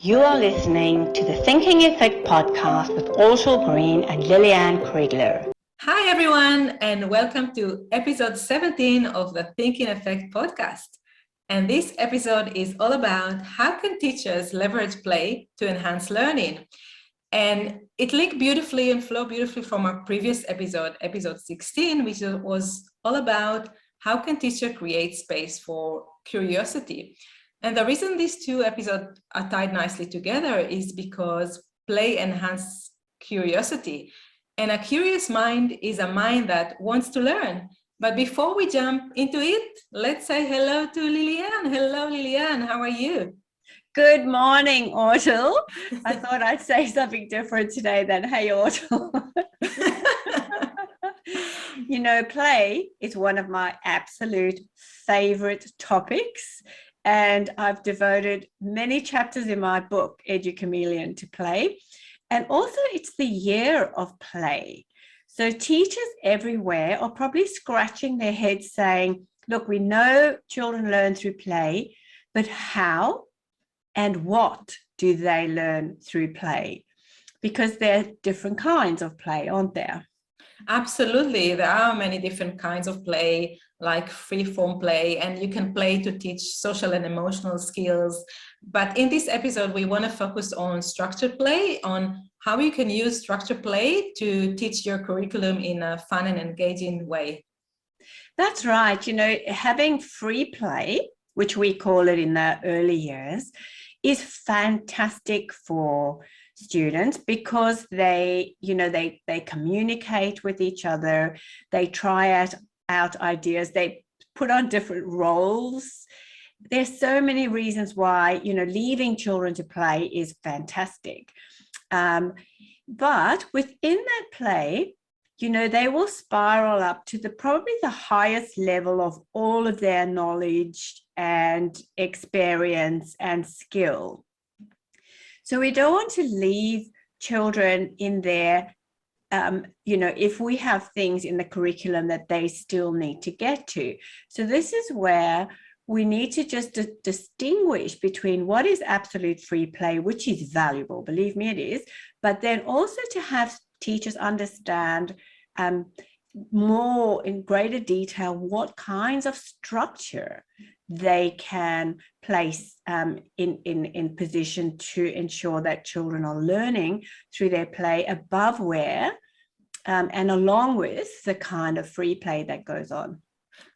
You are listening to the Thinking Effect podcast with Ortal Green and Lillian Kriegler. Hi, everyone, and welcome to episode 17 of the Thinking Effect podcast. And this episode is all about how can teachers leverage play to enhance learning. And it linked beautifully and flowed beautifully from our previous episode, episode 16, which was all about how can teacher create space for curiosity. And the reason these two episodes are tied nicely together is because play enhances curiosity. And a curious mind is a mind that wants to learn. But before we jump into it, let's say hello to Lillian. Hello, Lillian. How are you? Good morning, Ortal. I thought I'd say something different today than, hey, Ortal. You know, play is one of my absolute favorite topics. And I've devoted many chapters in my book, Edu-Chameleon, to play. And also it's the year of play. So teachers everywhere are probably scratching their heads saying, look, we know children learn through play, but how and what do they learn through play? Because there are different kinds of play, aren't there? Absolutely. There are many different kinds of play, like free-form play, and you can play to teach social and emotional skills. But in this episode, we want to focus on structured play, on how you can use structured play to teach your curriculum in a fun and engaging way. That's right. You know, having free play, which we call it in the early years, is fantastic for students because they communicate with each other, they try out ideas, they put on different roles. There's so many reasons why, leaving children to play is fantastic. But within that play, they will spiral up to probably the highest level of all of their knowledge and experience and skill. So we don't want to leave children in there, if we have things in the curriculum that they still need to get to. So this is where we need to just distinguish between what is absolute free play, which is valuable, believe me it is, but then also to have teachers understand more in greater detail what kinds of structure they can place in position to ensure that children are learning through their play above where and along with the kind of free play that goes on.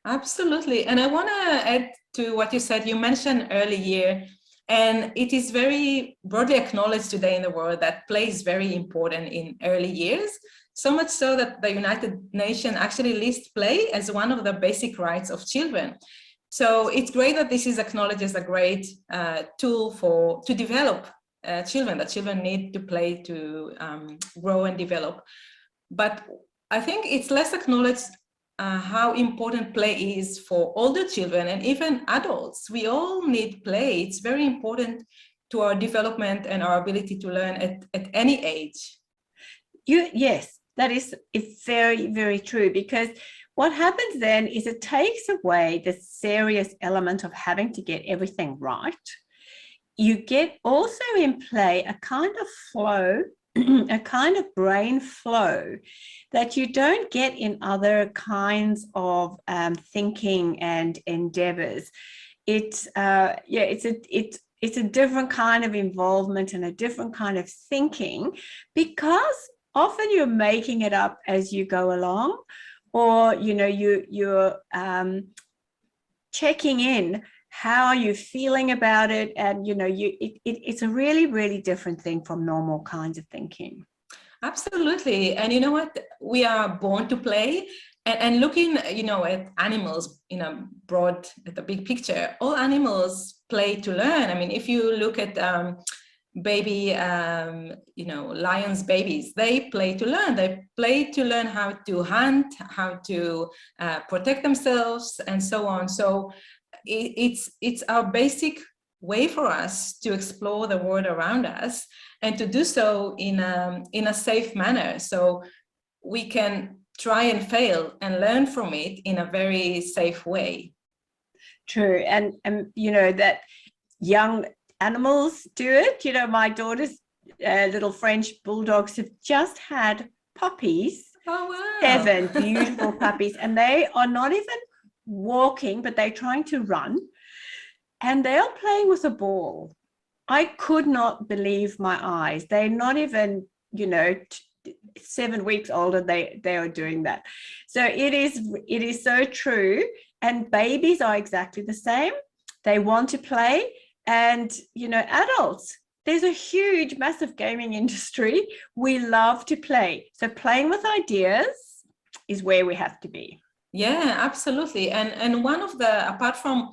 Absolutely. And I want to add to what you said. You mentioned early year, and it is very broadly acknowledged today in the world that play is very important in early years. So much so that the United Nations actually lists play as one of the basic rights of children. So it's great that this is acknowledged as a great tool to develop children, that children need to play to grow and develop. But I think it's less acknowledged how important play is for older children and even adults. We all need play. It's very important to our development and our ability to learn at any age. Yes, that is very, very true, because what happens then is it takes away the serious element of having to get everything right. You get also in play a kind of flow, a kind of brain flow that you don't get in other kinds of thinking and endeavors. It's a different kind of involvement and a different kind of thinking, because often you're making it up as you go along, or you're checking in. How are you feeling about it? And it's a really, really different thing from normal kinds of thinking. Absolutely. And you know what? We are born to play. And looking, at animals in a at the big picture, all animals play to learn. I mean, if you look at baby, lions babies, they play to learn. They play to learn how to hunt, how to protect themselves, and so on. So it's our basic way for us to explore the world around us and to do so in a safe manner. So we can try and fail and learn from it in a very safe way. True. And that young animals do it. You know, my daughter's little French bulldogs have just had puppies. Oh, wow. 7 beautiful puppies, and they are not even walking, but they're trying to run, and they are playing with a ball. I could not believe my eyes. They're not even, you know, 7 weeks old, and they are doing that. So it is so true. And babies are exactly the same. They want to play. And, you know, adults, there's a huge, massive gaming industry. We love to play. So playing with ideas is where we have to be. Yeah, absolutely. And one of the, apart from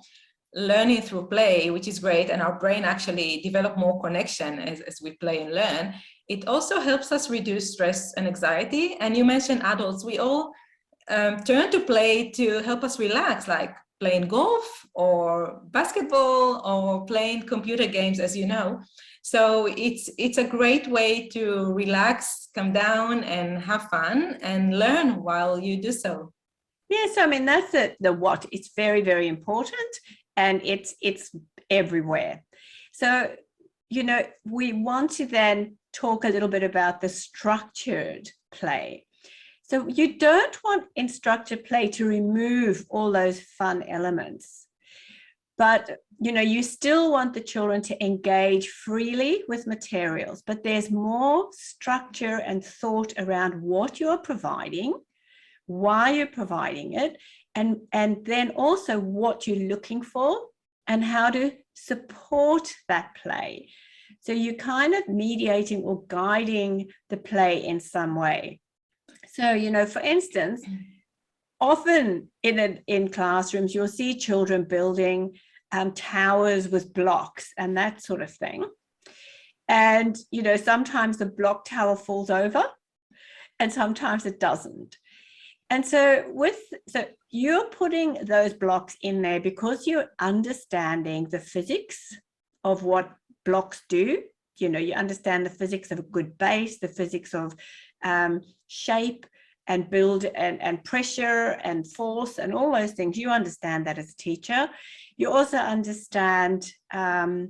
learning through play, which is great, and our brain actually develop more connection as we play and learn, it also helps us reduce stress and anxiety. And you mentioned adults, we all turn to play to help us relax, like playing golf or basketball or playing computer games, as you know. So it's a great way to relax, come down and have fun and learn while you do so. Yes, I mean, that's the what. It's very, very important, and it's everywhere. So, you know, we want to then talk a little bit about the structured play. So you don't want in structured play to remove all those fun elements, but, you know, you still want the children to engage freely with materials, but there's more structure and thought around what you're providing, why you're providing it, and then also what you're looking for and how to support that play. So you're kind of mediating or guiding the play in some way. So, you know, for instance, often in classrooms, you'll see children building towers with blocks and that sort of thing. And, you know, sometimes the block tower falls over and sometimes it doesn't. And so you're putting those blocks in there because you're understanding the physics of what blocks do. You know, you understand the physics of a good base, the physics of shape and build and pressure and force and all those things. You understand that as a teacher. You also understand the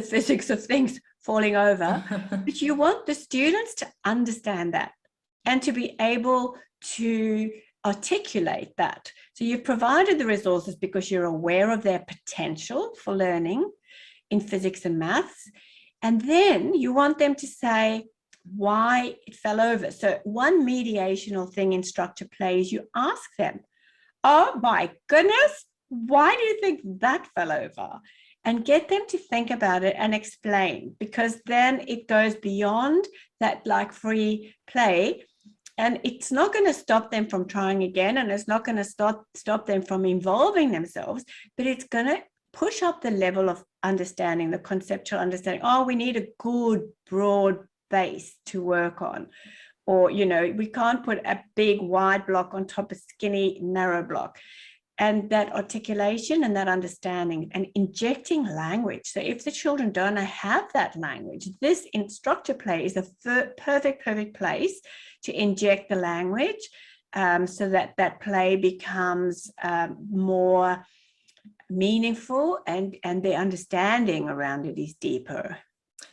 physics of things falling over, but you want the students to understand that and to be able to articulate that. So you've provided the resources because you're aware of their potential for learning in physics and maths. And then you want them to say why it fell over. So one mediational thing in structured play is you ask them, oh my goodness, why do you think that fell over? And get them to think about it and explain, because then it goes beyond that like free play. And it's not going to stop them from trying again, and it's not going to stop them from involving themselves, but it's going to push up the level of understanding, the conceptual understanding. Oh, we need a good, broad base to work on. Or, you know, we can't put a big, wide block on top of skinny, narrow block. And that articulation and that understanding and injecting language. So if the children don't have that language, this in structure play is a perfect place to inject the language so that that play becomes more meaningful and the understanding around it is deeper.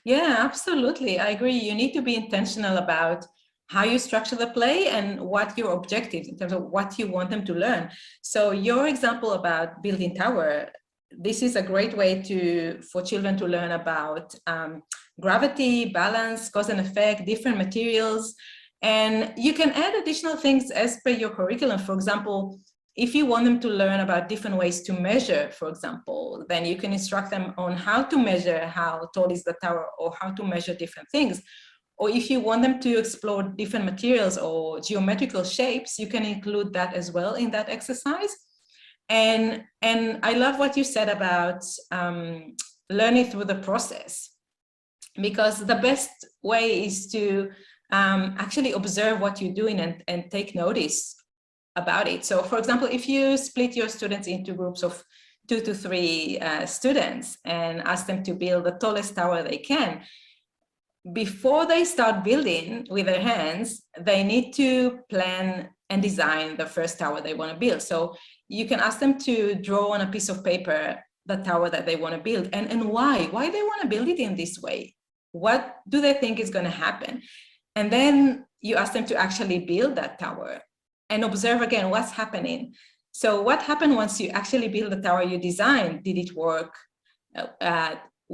Yeah, absolutely. I agree. You need to be intentional about how you structure the play and what your objectives in terms of what you want them to learn. So your example about building tower, this is a great way for children to learn about gravity, balance, cause and effect, different materials. And you can add additional things as per your curriculum. For example, if you want them to learn about different ways to measure, for example, then you can instruct them on how to measure how tall is the tower or how to measure different things. Or if you want them to explore different materials or geometrical shapes, you can include that as well in that exercise. And I love what you said about learning through the process, because the best way is to actually observe what you're doing and take notice about it. So for example, if you split your students into groups of 2 to 3 students and ask them to build the tallest tower they can, before they start building with their hands, they need to plan and design the first tower they want to build. So you can ask them to draw on a piece of paper the tower that they want to build, and why they want to build it in this way. What do they think is going to happen? And then you ask them to actually build that tower and observe again what's happening. So what happened once you actually build the tower you designed? Did it work?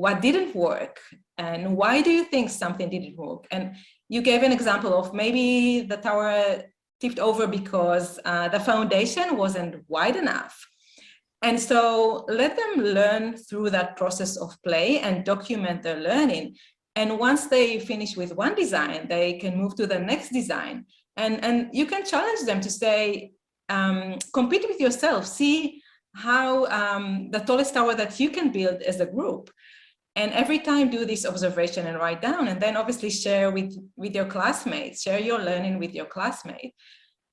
What didn't work? And why do you think something didn't work? And you gave an example of maybe the tower tipped over because the foundation wasn't wide enough. And so let them learn through that process of play and document their learning. And once they finish with one design, they can move to the next design. And you can challenge them to say, compete with yourself, see how the tallest tower that you can build as a group. And every time do this observation and write down, and then obviously share with your classmates, share your learning with your classmates.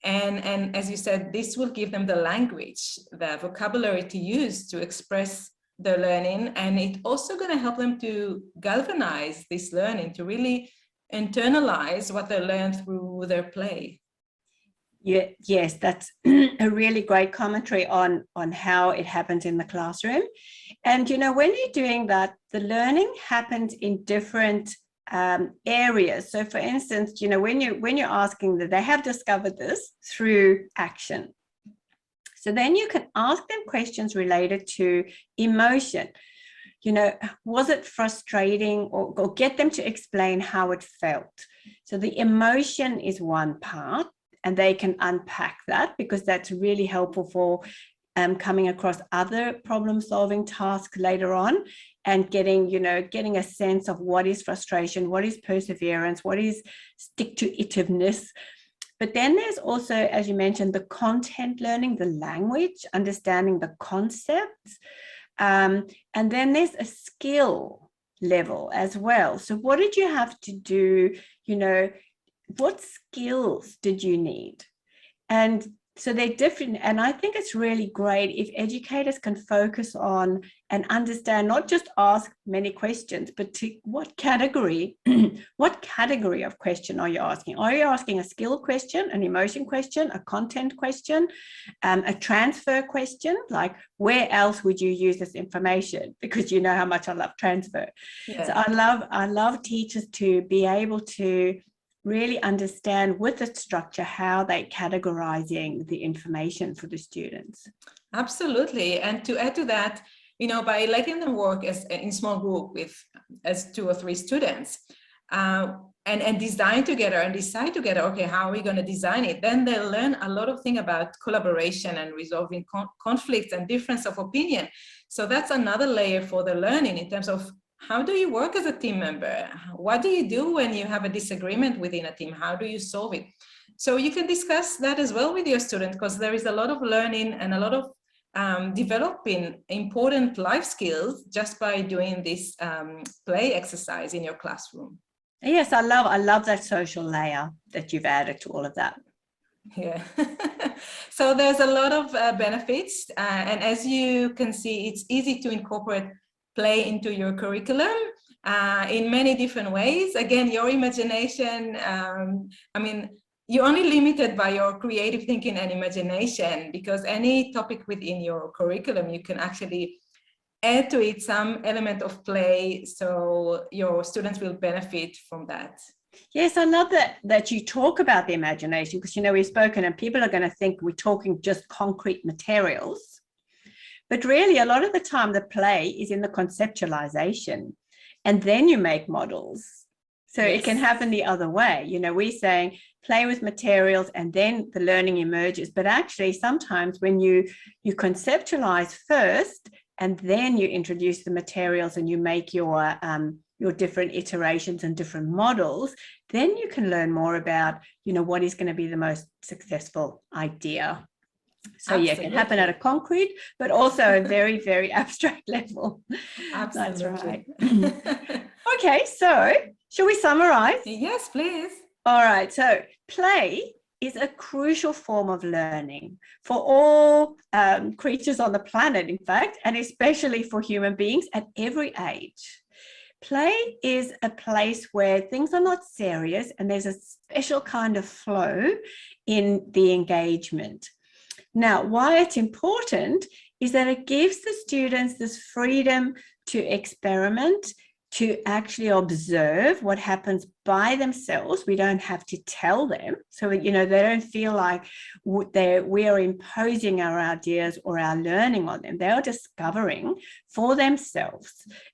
And as you said, this will give them the language, the vocabulary to use to express their learning. And it's also going to help them to galvanize this learning, to really internalize what they learn through their play. Yeah, yes, that's a really great commentary on how it happens in the classroom. And, you know, when you're doing that, the learning happens in different areas. So for instance, you know, when you're asking that, they have discovered this through action. So then you can ask them questions related to emotion. You know, was it frustrating, or get them to explain how it felt. So the emotion is one part, and they can unpack that, because that's really helpful for coming across other problem-solving tasks later on, and getting a sense of what is frustration, what is perseverance, what is stick-to-itiveness. But then there's also, as you mentioned, the content learning, the language, understanding the concepts. And then there's a skill level as well. So what did you have to do? You know, what skills did you need? And so they're different. And I think it's really great if educators can focus on and understand, not just ask many questions, but to what category of question are you asking? Are you asking a skill question, an emotion question, a content question, a transfer question, like where else would you use this information? Because you know how much I love transfer. Yeah. So I love teachers to be able to really understand with the structure how they're categorizing the information for the students. Absolutely. And to add to that, you know, by letting them work in small group as 2 or 3 students, and design together and decide together, okay, how are we going to design it? Then they'll learn a lot of things about collaboration and resolving conflicts and difference of opinion. So that's another layer for the learning in terms of how do you work as a team member? What do you do when you have a disagreement within a team? How do you solve it? So you can discuss that as well with your students, because there is a lot of learning and a lot of developing important life skills just by doing this play exercise in your classroom. Yes, I love that social layer that you've added to all of that. Yeah. So there's a lot of benefits. And as you can see, it's easy to incorporate play into your curriculum in many different ways. Again, your imagination, I mean, you're only limited by your creative thinking and imagination, because any topic within your curriculum, you can actually add to it some element of play, so your students will benefit from that. Yes, I love that you talk about the imagination, because, you know, we've spoken and people are going to think we're talking just concrete materials. But really, a lot of the time, the play is in the conceptualization, and then you make models. So yes, it can happen the other way. You know, we're saying play with materials and then the learning emerges. But actually, sometimes when you conceptualize first and then you introduce the materials and you make your different iterations and different models, then you can learn more about, you know, what is going to be the most successful idea. So absolutely, yeah, it can happen at a concrete, but also a very, very abstract level. Absolutely. That's right. Okay, so shall we summarize? Yes, please. All right, so play is a crucial form of learning for all creatures on the planet, in fact, and especially for human beings at every age. Play is a place where things are not serious and there's a special kind of flow in the engagement. Now, why it's important is that it gives the students this freedom to experiment, to actually observe what happens by themselves. We don't have to tell them. So, they don't feel like we are imposing our ideas or our learning on them. They are discovering for themselves.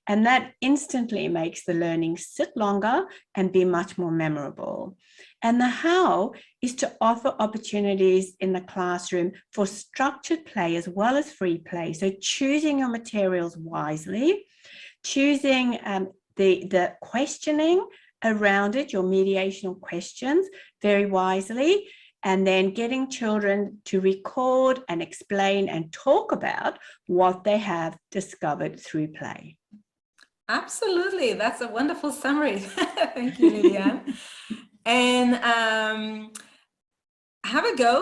And that instantly makes the learning sit longer and be much more memorable. And the how is to offer opportunities in the classroom for structured play as well as free play. So choosing your materials wisely, choosing the questioning around it, your mediational questions very wisely, and then getting children to record and explain and talk about what they have discovered through play. Absolutely. That's a wonderful summary. Thank you, Lilian. And have a go,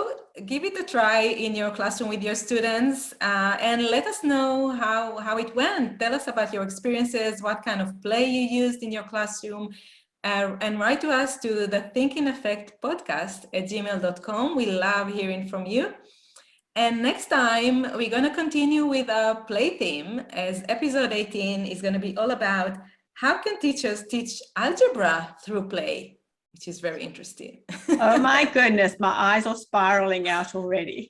give it a try in your classroom with your students, and let us know how it went. Tell us about your experiences, what kind of play you used in your classroom, and write to us to the Thinking Effect podcast at gmail.com. We love hearing from you. And next time, we're going to continue with our play theme, as episode 18 is going to be all about how can teachers teach algebra through play, which is very interesting. Oh my goodness, my eyes are spiraling out already.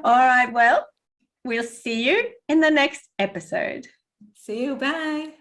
All right, well, we'll see you in the next episode. See you, bye.